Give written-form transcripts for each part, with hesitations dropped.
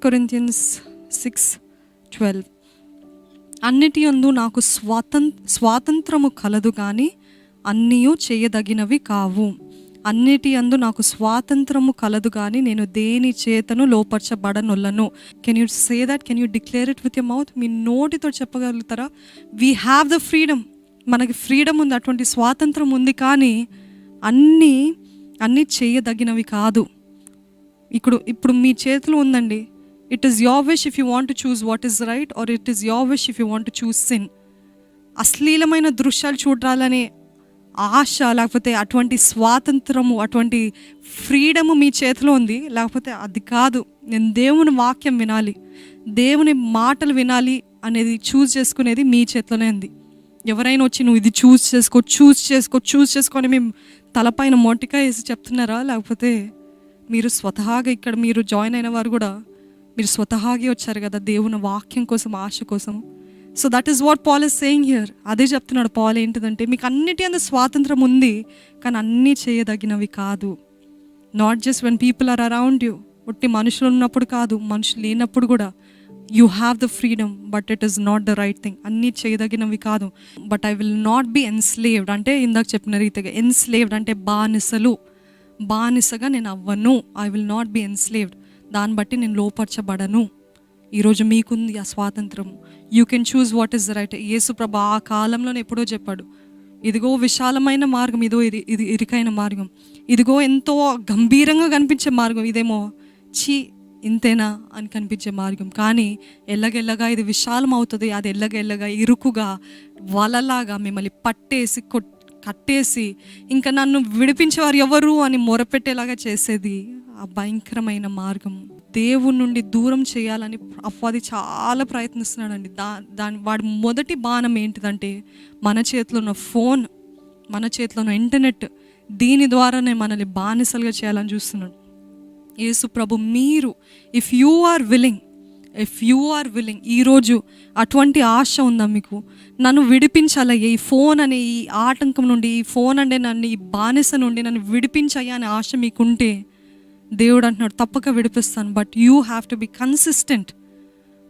Corinthians 6:12. అన్నిటి యందు నాకు స్వాతంత్రము కలదు కానీ అన్నీయు చేయదగినవి కావు. అన్నిటి యందు నాకు స్వాతంత్రము కలదు కానీ నేను దేని చేతను లోపరచబడనొల్లను. Can you say that? Can you declare it with your mouth? మీ నోటితో చెప్పగలుగుతారా? We have the freedom. మనకి ఫ్రీడమ్ ఉంది, అటువంటి స్వాతంత్రం ఉంది. కానీ అన్నీ చేయదగినవి కాదు. ఇప్పుడు మీ చేతిలో ఉందండి. It is your wish if you want to choose what is right, or it is your wish if you want to choose sin. అశ్లీలమైన దృశ్యాలు చూడాలనే ఆశ, లేకపోతే అటువంటి స్వాతంత్రము, అటువంటి ఫ్రీడము మీ చేతిలో ఉంది. లేకపోతే అది కాదు, నేను దేవుని వాక్యం వినాలి, దేవుని మాటలు వినాలి అనేది చూస్ చేసుకునేది మీ చేతిలోనే ఉంది. ఎవరైనా వచ్చి నువ్వు ఇది చూస్ చేసుకో అని మేము తలపైన మొట్టిగా వేసి చెప్తున్నారా? లేకపోతే మీరు స్వతహాగా ఇక్కడ మీరు జాయిన్ అయిన వారు కూడా మీరు స్వతహాగా వచ్చారు కదా దేవుని వాక్యం కోసం, ఆశ కోసం. So that is what Paul is saying here. అదే చెప్తున్నాడు పాల్. ఏంటిదంటే మీకు అన్నిటి అందు స్వాతంత్రం ఉంది, కానీ అన్నీ చేయదగినవి కాదు. Not just when people are around you. ఒట్టి మనుషులు ఉన్నప్పుడు కాదు, మనుషులు లేనప్పుడు కూడా you have the freedom, but it is not the right thing. అన్నీ చేయదగినవి కాదు. But I will not be enslaved. అంటే ఇందాక చెప్పిన రీతిగా ఎన్స్లేవ్డ్ అంటే బానిసగా నేను అవ్వను. I will not be enslaved. దాన్ని బట్టి నేను లోపరచబడను. ఈరోజు మీకుంది ఆ స్వాతంత్రము. You can choose what is right. Yesu ప్రభు ఆ కాలంలోనే ఎప్పుడో చెప్పాడు, ఇదిగో విశాలమైన మార్గం, ఇది ఇరుకైన మార్గం, ఇదిగో ఎంతో గంభీరంగా కనిపించే మార్గం, ఇదేమో ఇంతేనా అని కనిపించే మార్గం. కానీ ఎల్లగెల్లగా ఇది విశాలం అవుతుంది, అది ఎల్లగెల్లగా ఇరుకుగా వలలాగా మిమ్మల్ని పట్టేసి కట్టేసి ఇంకా నన్ను విడిపించేవారు ఎవరు అని మొరపెట్టేలాగా చేసేది ఆ భయంకరమైన మార్గం. దేవుని నుండి దూరం చేయాలని అపవాది చాలా ప్రయత్నిస్తున్నాడండి. వాడి మొదటి బాణం ఏంటిదంటే మన చేతిలో ఉన్న ఫోన్, మన చేతిలో ఉన్న ఇంటర్నెట్, దీని ద్వారానే మనల్ని బానిసలుగా చేయాలని చూస్తున్నాడు. యేసు ప్రభు మీరు ఇఫ్ యూ ఆర్ విల్లింగ్ ఈరోజు అటువంటి ఆశ ఉందా మీకు? నన్ను విడిపించాలయ్యా ఈ ఫోన్ అనే ఈ ఆటంకం నుండి, ఈ ఫోన్ అంటే నన్ను ఈ బానిస నుండి నన్ను విడిపించయ్యా అనే ఆశ మీకుంటే దేవుడు అంటున్నాడు తప్పక విడిపిస్తాను. But you have to be consistent.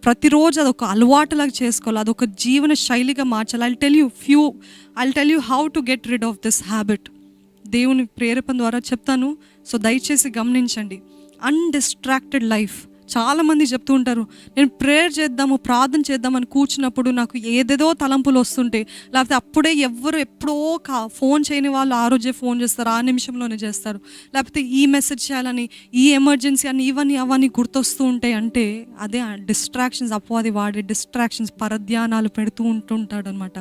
ప్రతిరోజు అదొక అలవాటులాగా చేసుకోవాలి, అదొక జీవన శైలిగా మార్చాలి. I'll tell you how to get rid of this habit. దేవుని ప్రేరేపణ ద్వారా చెప్తాను. సో దయచేసి గమనించండి. అన్డిస్ట్రాక్టెడ్ లైఫ్. చాలామంది చెప్తూ ఉంటారు, నేను ప్రేయర్ చేద్దాము, ప్రార్థన చేద్దామని కూర్చున్నప్పుడు నాకు ఏదేదో తలంపులు వస్తుంటాయి. లేకపోతే అప్పుడే ఎప్పుడో ఫోన్ చేయని వాళ్ళు ఆ రోజే ఫోన్ చేస్తారు, ఆ నిమిషంలోనే చేస్తారు. లేకపోతే ఈ మెసేజ్ చేయాలని, ఈ ఎమర్జెన్సీ అని, అవన్నీ గుర్తొస్తూ ఉంటాయి. అంటే అదే డిస్ట్రాక్షన్స్, అపవాది వాడే డిస్ట్రాక్షన్స్, పరధ్యానాలు పెడుతూ ఉంటుంటాడు అనమాట.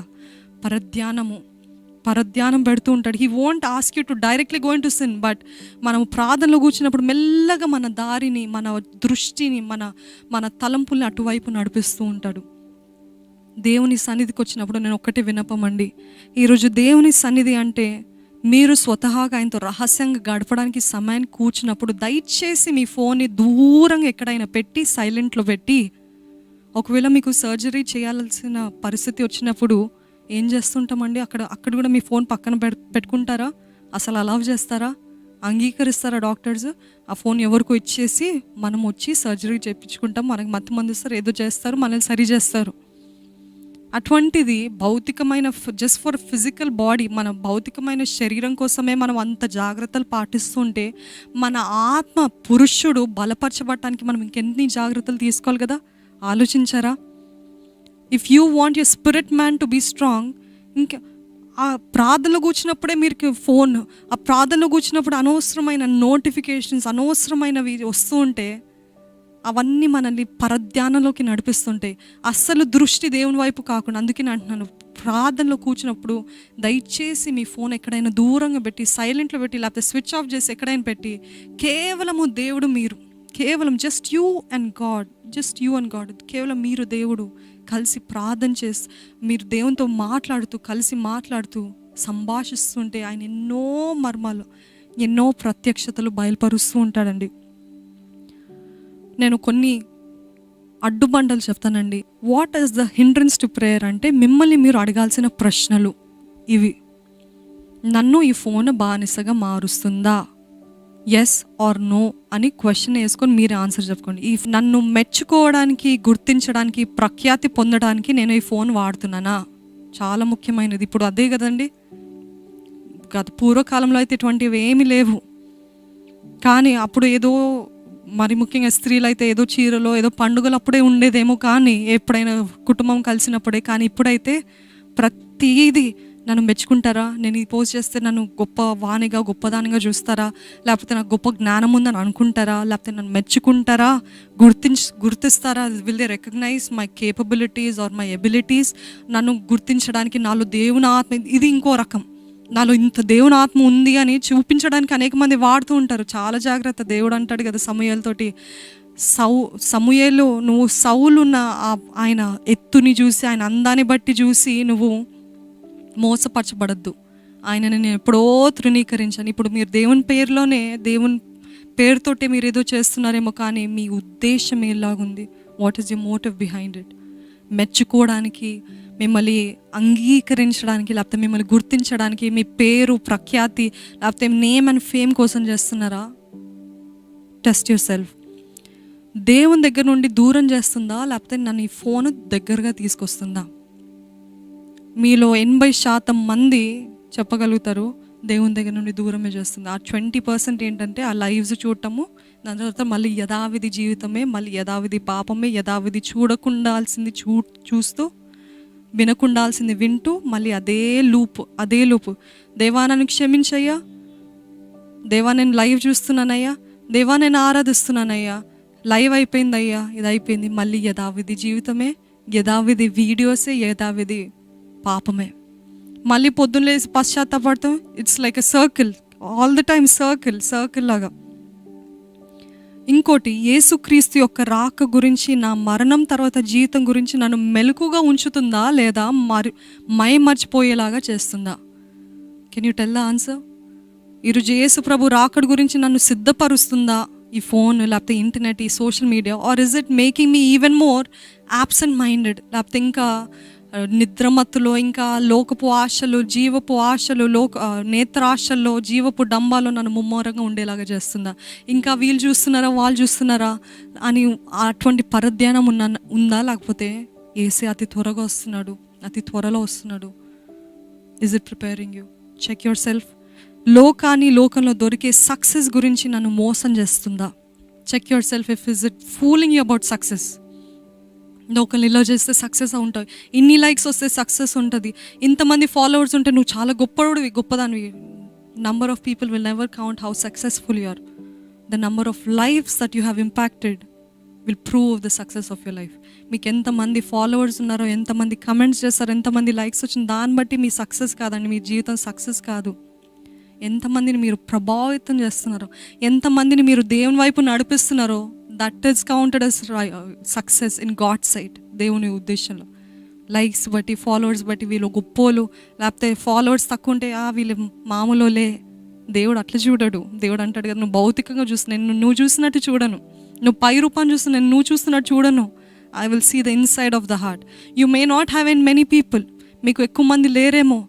పరధ్యానం పెడుతూ ఉంటాడు. He won't ask you to directly going to sin. But మనం ప్రార్థనలో కూర్చున్నప్పుడు మెల్లగా మన దారిని, మన దృష్టిని, మన తలంపుల్ని అటువైపు నడిపిస్తూ ఉంటాడు. దేవుని సన్నిధికి వచ్చినప్పుడు నేను ఒక్కటే విన్నపమండి. ఈరోజు దేవుని సన్నిధి అంటే మీరు స్వతహాగా ఆయనతో రహస్యంగా గడపడానికి సమయాన్ని కూర్చున్నప్పుడు దయచేసి మీ ఫోన్ని దూరంగా ఎక్కడైనా పెట్టి, సైలెంట్లో పెట్టి, ఒకవేళ మీకు సర్జరీ చేయాల్సిన పరిస్థితి వచ్చినప్పుడు ఏం చేస్తుంటామండి? అక్కడ కూడా మీ ఫోన్ పక్కన పెట్టుకుంటారా? అసలు అలౌ చేస్తారా? అంగీకరిస్తారా డాక్టర్స్? ఆ ఫోన్ ఎవరికో ఇచ్చేసి మనం వచ్చి సర్జరీ చేయించుకుంటాం, మనకు మత్తు మందు ఇస్తారు, ఏదో చేస్తారు, మనల్ని సరి చేస్తారు. అటువంటిది భౌతికమైన జస్ట్ ఫర్ ఫిజికల్ బాడీ, మన భౌతికమైన శరీరం కోసమే మనం అంత జాగ్రత్తలు పాటిస్తుంటే మన ఆత్మ పురుషుడు బలపరచబడటానికి మనం ఇంకెన్ని జాగ్రత్తలు తీసుకోవాలి కదా. ఆలోచించారా? If you want your spirit man to be strong, ఇంకా ఆ ప్రార్థనలో కూర్చున్నప్పుడే మీరు ఫోన్, ఆ ప్రార్థనలో కూర్చున్నప్పుడు అనవసరమైన నోటిఫికేషన్స్, అనవసరమైనవి వస్తూ ఉంటే అవన్నీ మనల్ని పరధ్యానంలోకి నడిపిస్తుంటాయి. అస్సలు దృష్టి దేవుని వైపు కాకుండా. అందుకే నేను అంటున్నాను, ప్రార్థనలో కూర్చున్నప్పుడు దయచేసి మీ ఫోన్ ఎక్కడైనా దూరంగా పెట్టి, సైలెంట్లో పెట్టి, లేకపోతే స్విచ్ ఆఫ్ చేసి ఎక్కడైనా పెట్టి, కేవలము దేవుడు మీరు, కేవలం జస్ట్ యూ అండ్ గాడ్, కేవలం మీరు దేవుడు కలిసి ప్రార్థన చేసి, మీరు దేవునితో కలిసి మాట్లాడుతూ సంభాషిస్తుంటే ఆయన ఎన్నో మర్మాలు, ఎన్నో ప్రత్యక్షతలు బయలుపరుస్తూ ఉంటాడండి. నేను కొన్ని అడ్డుబండలు చెప్తానండి. What is the hindrance to prayer అంటే మిమ్మల్ని మీరు అడగాల్సిన ప్రశ్నలు ఇవి. నన్ను ఈ ఫోన్ బానిసగా మారుస్తుందా? ఎస్ ఆర్ నో అని క్వశ్చన్ వేసుకొని మీరు ఆన్సర్ చెప్పుకోండి. ఈ నన్ను మెచ్చుకోవడానికి, గుర్తించడానికి, ప్రఖ్యాతి పొందడానికి నేను ఈ ఫోన్ వాడుతున్నానా? చాలా ముఖ్యమైనది. ఇప్పుడు అదే కదండి. గత పూర్వకాలంలో అయితే ఇటువంటివి ఏమీ లేవు. కానీ అప్పుడు ఏదో మరి ముఖ్యంగా స్త్రీలు అయితే ఏదో చీరలో ఏదో పండుగలు అప్పుడే ఉండేదేమో, కానీ ఎప్పుడైనా కుటుంబం కలిసినప్పుడే. కానీ ఇప్పుడైతే ప్రతిదీ నన్ను మెచ్చుకుంటారా, నేను ఈ పోస్ట్ చేస్తే నన్ను గొప్ప వాణిగా, గొప్పదానిగా చూస్తారా, లేకపోతే నాకు గొప్ప జ్ఞానం ఉందని అనుకుంటారా, లేకపోతే నన్ను మెచ్చుకుంటారా, గుర్తిస్తారా, will they recognize my capabilities or my abilities? నన్ను గుర్తించడానికి నాలో దేవుని ఆత్మ, ఇది ఇంకో రకం, నాలో ఇంత దేవుని ఆత్మ ఉంది అని చూపించడానికి అనేక మంది వాడుతూ ఉంటారు. చాలా జాగ్రత్త. దేవుడు అంటాడు కదా సమూయేలుతోటి, సమూయేలు నువ్వు సౌలున్న ఆయన ఎత్తుని చూసి, ఆయన అందాన్ని బట్టి చూసి నువ్వు మోసపరచబడద్దు. ఆయనని నేను ఎప్పుడో తృణీకరించాను. ఇప్పుడు మీరు దేవుని పేరులోనే, దేవుని పేరుతోటే మీరు ఏదో చేస్తున్నారేమో, కానీ మీ ఉద్దేశం ఎలాగుంది? What is your motive behind it? మెచ్చుకోవడానికి, మిమ్మల్ని అంగీకరించడానికి, లేకపోతే మిమ్మల్ని గుర్తించడానికి, మీ పేరు, ప్రఖ్యాతి, లేకపోతే నేమ్ అండ్ ఫేమ్ కోసం చేస్తున్నారా? Test your self. దేవుని దగ్గర నుండి దూరం చేస్తుందా, లేకపోతే నన్ను ఈ ఫోన్ దగ్గరగా తీసుకొస్తుందా? మీలో 80% మంది చెప్పగలుగుతారు దేవుని దగ్గర నుండి దూరమే చేస్తుంది. ఆ 20% ఏంటంటే ఆ లైవ్స్ చూడటము, దాని తర్వాత మళ్ళీ యథావిధి జీవితమే, మళ్ళీ యథావిధి పాపమే, యథావిధి చూడకుండాల్సింది చూస్తూ, వినకుండాల్సింది వింటూ, మళ్ళీ అదే లూపు. దేవా నన్ను క్షమించయ్యా, దేవా నేను లైవ్ చూస్తున్నానయ్యా, దేవా నేను ఆరాధిస్తున్నానయ్యా, లైవ్ అయిపోయిందయ్యా, ఇది అయిపోయింది, మళ్ళీ యథావిధి జీవితమే, యథావిధి వీడియోసే, యథావిధి పాపమే. మళ్ళీ పొద్దున్న లేసి పశ్చాత్తాపడతాం. It's like a circle, all the time circle లాగా. ఇంకోటి, యేసుక్రీస్తు యొక్క రాక గురించి, నా మరణం తర్వాత జీవితం గురించి నన్ను మెలకుగా ఉంచుతుందా, లేదా మర్చిపోయేలాగా చేస్తుందా? Can you tell the answer? ఈరోజు యేసు ప్రభు రాకడ గురించి నన్ను సిద్ధపరుస్తుందా ఈ ఫోన్, లేకపోతే ఇంటర్నెట్, ఈ social media? Or is it making me even more absent minded? లేకపోతే ఇంకా నిద్రమత్తులో, ఇంకా లోకపు ఆశలు, జీవపు ఆశలు, నేత్రాశల్లో, జీవపు డంబాలో నన్ను ముమ్మరంగా ఉండేలాగా చేస్తుందా? ఇంకా వీళ్ళు చూస్తున్నారా, వాళ్ళు చూస్తున్నారా అని అటువంటి పరధ్యానం ఉందా? లేకపోతే ఏసే అతి త్వరగా వస్తున్నాడు, అతి త్వరలో వస్తున్నాడు. Is it preparing you? Check yourself. లోకంలో దొరికే సక్సెస్ గురించి నన్ను మోసం చేస్తుందా? Check yourself. If is it fooling you about success? ఒకళ్ళు ఇలా చేస్తే సక్సెస్ ఉంటాయి, ఇన్ని లైక్స్ వస్తే సక్సెస్ ఉంటుంది, ఇంతమంది ఫాలోవర్స్ ఉంటే నువ్వు చాలా గొప్పదానివి. Number of people will never count how successful you are. The number of lifes that you have impacted will prove the success of your life. మీకు ఎంతమంది ఫాలోవర్స్ ఉన్నారో, ఎంతమంది కమెంట్స్ చేస్తారో, ఎంతమంది లైక్స్ వచ్చిన దాన్ని బట్టి మీ సక్సెస్ కాదండి, మీ జీవితం సక్సెస్ కాదు. ఎంతమందిని మీరు ప్రభావితం చేస్తున్నారో, ఎంతమందిని మీరు దేవుని వైపు నడిపిస్తున్నారో, that is counted as success in God sight. దేవుని ఉద్దేశంలో లైక్స్ బట్టి, ఫాలోవర్స్ బట్టి వీళ్ళు గొప్పోలు, లేకపోతే ఫాలోవర్స్ తక్కువ ఉంటే వీళ్ళు మామూలులే. దేవుడు అట్లా చూడడు. దేవుడు అంటాడు కదా, నువ్వు భౌతికంగా చూస్తున్నాను, నువ్వు చూసినట్టు చూడను, నువ్వు పై రూపాన్ని చూస్తున్నాను, నువ్వు చూస్తున్నట్టు చూడను. I will see the inside of the heart. You may not have an many people, మీకు ఎక్కువ మంది లేరేమో,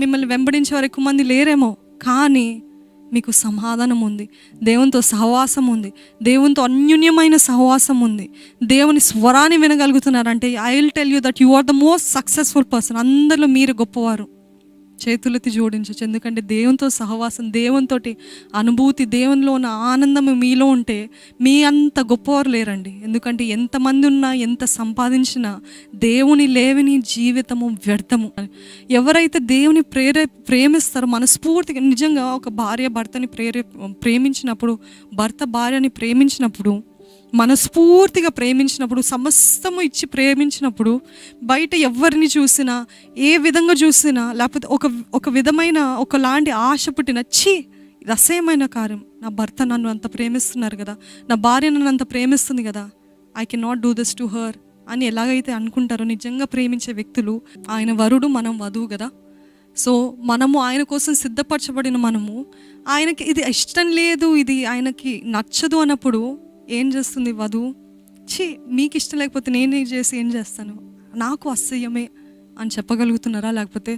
మిమ్మల్ని వెంబడించేవారు ఎక్కువ మంది లేరేమో, కానీ మీకు సమాధానం ఉంది, దేవునితో సహవాసం ఉంది, దేవునితో అన్యోన్యమైన సహవాసం ఉంది, దేవుని స్వరాన్ని వినగలుగుతున్నారంటే I will tell you that you are the most successful person. అందరిలో మీరు గొప్పవారు. చేతులెత్తి జోడించచ్చు. ఎందుకంటే దేవునితో సహవాసం, దేవునితోటి అనుభూతి, దేవునిలో ఉన్న ఆనందం మీలో ఉంటే మీ అంత గొప్పవారు లేరండి. ఎందుకంటే ఎంతమంది ఉన్నా, ఎంత సంపాదించినా దేవుని లేవని జీవితము వ్యర్థము. ఎవరైతే దేవుని ప్రేమిస్తారో మనస్ఫూర్తిగా, నిజంగా ఒక భార్య భర్తని ప్రేమించినప్పుడు, భర్త భార్యని ప్రేమించినప్పుడు, మనస్ఫూర్తిగా ప్రేమించినప్పుడు, సమస్తము ఇచ్చి ప్రేమించినప్పుడు, బయట ఎవరిని చూసినా, ఏ విధంగా చూసినా, లేకపోతే ఒక విధమైన ఒకలాంటి ఆశ పుట్టిన, ఇది అసహ్యమైన కార్యం, నా భర్త నన్ను అంత ప్రేమిస్తున్నారు కదా, నా భార్య నన్ను అంత ప్రేమిస్తుంది కదా, I can not do this to her అని ఎలాగైతే అనుకుంటారో, నిజంగా ప్రేమించే వ్యక్తులు, ఆయన వరుడు, మనం వధువు కదా. సో మనము ఆయన కోసం సిద్ధపరచబడిన మనము, ఆయనకి ఇది ఇష్టం లేదు, ఇది ఆయనకి నచ్చదు అన్నప్పుడు ఏం చేస్తుంది వధువు? మీకు ఇష్టం లేకపోతే నేను ఏం చేస్తాను, నాకు అసహ్యమే అని చెప్పగలుగుతున్నారా? లేకపోతే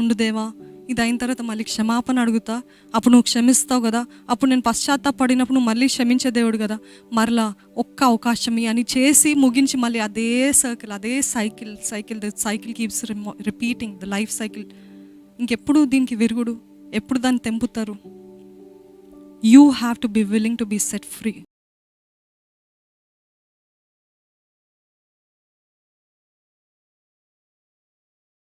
ఉండు దేవా, ఇది అయిన తర్వాత మళ్ళీ క్షమాపణ అడుగుతా, అప్పుడు నువ్వు క్షమిస్తావు కదా, అప్పుడు నేను పశ్చాత్తాపడినప్పుడు నువ్వు మళ్ళీ క్షమించే దేవుడు కదా, మరలా ఒక్క అవకాశం అని చేసి ముగించి మళ్ళీ అదే సర్కిల్, అదే cycle keeps repeating the life cycle. ఇంకెప్పుడు దీనికి విరుగుడు, ఎప్పుడు దాన్ని తెంపుతారు? You have to be willing to be set free.